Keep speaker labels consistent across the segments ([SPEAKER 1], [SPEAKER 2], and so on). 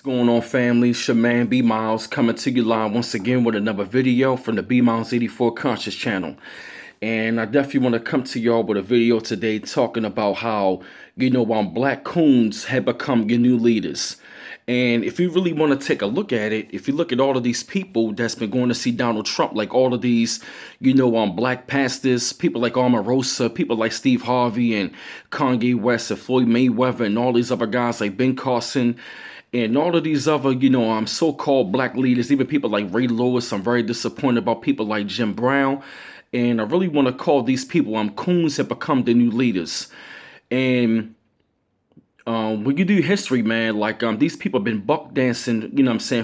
[SPEAKER 1] Going on, family? It's your man B Miles coming to you live once again with another video from the B Miles 84 Conscious channel. And I definitely want to come to y'all with a video today talking about how, black coons have become your new leaders. And if you really want to take a look at it, if you look at all of these people that's been going to see Donald Trump, like all of these, black pastors, people like Omarosa, people like Steve Harvey and Kanye West and Floyd Mayweather and all these other guys like Ben Carson, and all of these other, so-called black leaders, even people like Ray Lewis. I'm very disappointed about people like Jim Brown. And I really want to call these people, coons have become the new leaders. And when you do history, man, like these people have been buck dancing,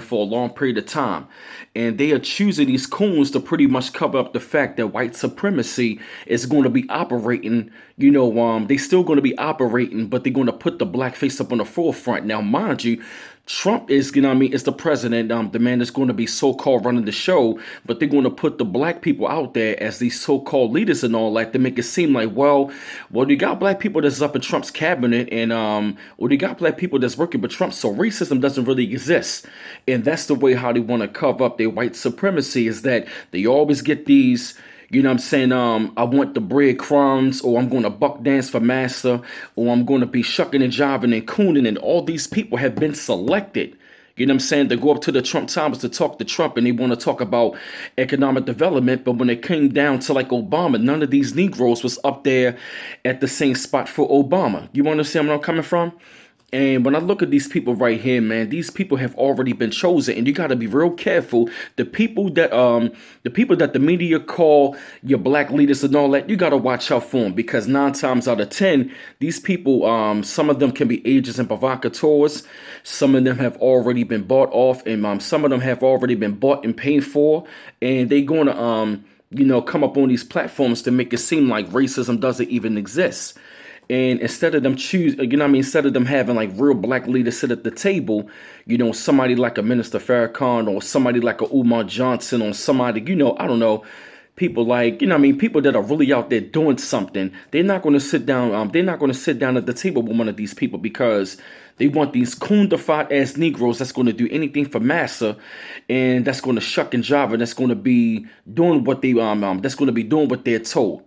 [SPEAKER 1] for a long period of time. And they are choosing these coons to pretty much cover up the fact that white supremacy is going to be operating, they still going to be operating, but they're going to put the black face up on the forefront. Now, mind you, Trump is, is the president, the man that's going to be so-called running the show, but they're going to put the black people out there as these so-called leaders and all that to make it seem like, well, you got black people that's up in Trump's cabinet and, you got black people that's working for Trump, so racism doesn't really exist. And that's the way how they want to cover up their white supremacy, is that they always get these, I want the breadcrumbs, or I'm going to buck dance for massa, or I'm going to be shucking and jiving and cooning, and all these people have been selected, to go up to the Trump Towers to talk to Trump, and they want to talk about economic development, but when it came down to like Obama, none of these Negroes was up there at the same spot for Obama. You understand where I'm coming from? And when I look at these people right here, man, these people have already been chosen, and you got to be real careful. The people that the media call your black leaders and all that, you got to watch out for them, because 9 times out of 10, these people, some of them can be agents and provocateurs. Some of them have already been bought off, and some of them have already been bought and paid for, and they going to come up on these platforms to make it seem like racism doesn't even exist. And instead of them instead of them having like real black leaders sit at the table, somebody like a Minister Farrakhan, or somebody like a Umar Johnson, or somebody, I don't know, people like, people that are really out there doing something. They're not going to sit down. They're not going to sit down at the table with one of these people, because they want these coon-defied ass Negroes that's going to do anything for massa, and that's going to shuck and jive, and that's going to be doing what they that's going to be doing what they're told.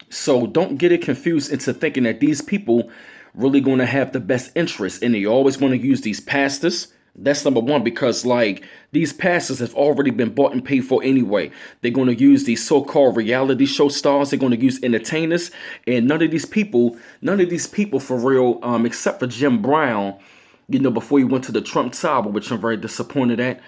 [SPEAKER 1] So don't get it confused into thinking that these people really going to have the best interest, and they always want to use these pastors. That's number one, because like these pastors have already been bought and paid for anyway. They're going to use these so-called reality show stars. They're going to use entertainers, and none of these people for real, except for Jim Brown, before he went to the Trump Tower, which I'm very disappointed at.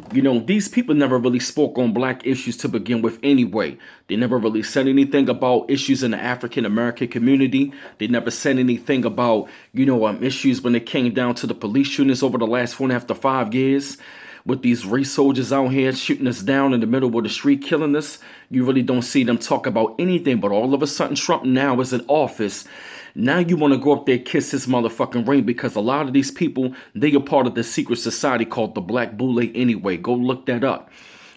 [SPEAKER 1] These people never really spoke on black issues to begin with anyway. They never really said anything about issues in the African American community. They never said anything about, issues when it came down to the police shootings over the last 4.5 to 5 years. With these race soldiers out here shooting us down in the middle of the street, killing us, you really don't see them talk about anything. But all of a sudden, Trump now is in office. Now you want to go up there and kiss his motherfucking ring, because a lot of these people, they are part of the secret society called the Black Boule anyway. Go look that up.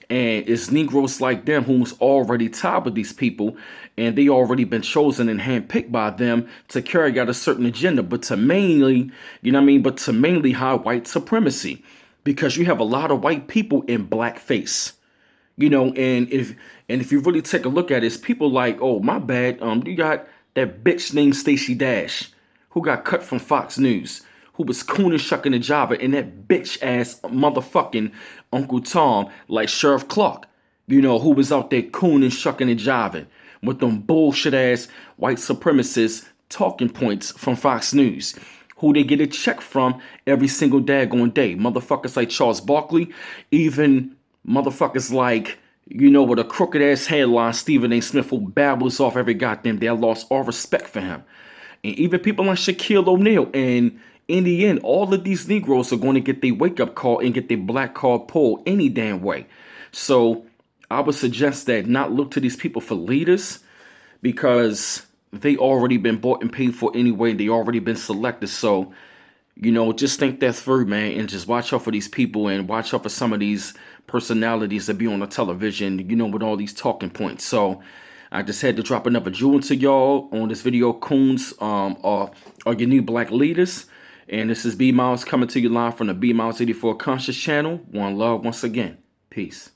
[SPEAKER 1] And it's Negroes like them who's already tied with these people, and they already been chosen and handpicked by them to carry out a certain agenda, but to mainly, to mainly hide white supremacy, because you have a lot of white people in blackface. And if you really take a look at it, it's people like, oh, my bad, you got that bitch named Stacey Dash, who got cut from Fox News, who was cooning, shucking, and jiving, and that bitch ass motherfucking Uncle Tom, like Sheriff Clark, who was out there cooning, shucking, and jiving with them bullshit ass white supremacist talking points from Fox News, who they get a check from every single daggone day. Motherfuckers like Charles Barkley, even motherfuckers like, with a crooked ass headline, Stephen A. Smith, who babbles off every goddamn day. I lost all respect for him. And even people like Shaquille O'Neal. And in the end, all of these Negroes are going to get their wake-up call and get their black card pulled any damn way. So I would suggest that not look to these people for leaders, because they already been bought and paid for anyway. They already been selected. So, just think that through, man, and just watch out for these people, and watch out for some of these personalities that be on the television, with all these talking points. So I just had to drop another jewel to y'all on this video. Coons are your new black leaders. And this is B Miles coming to you live from the B Miles 84 Conscious channel. One love once again. Peace.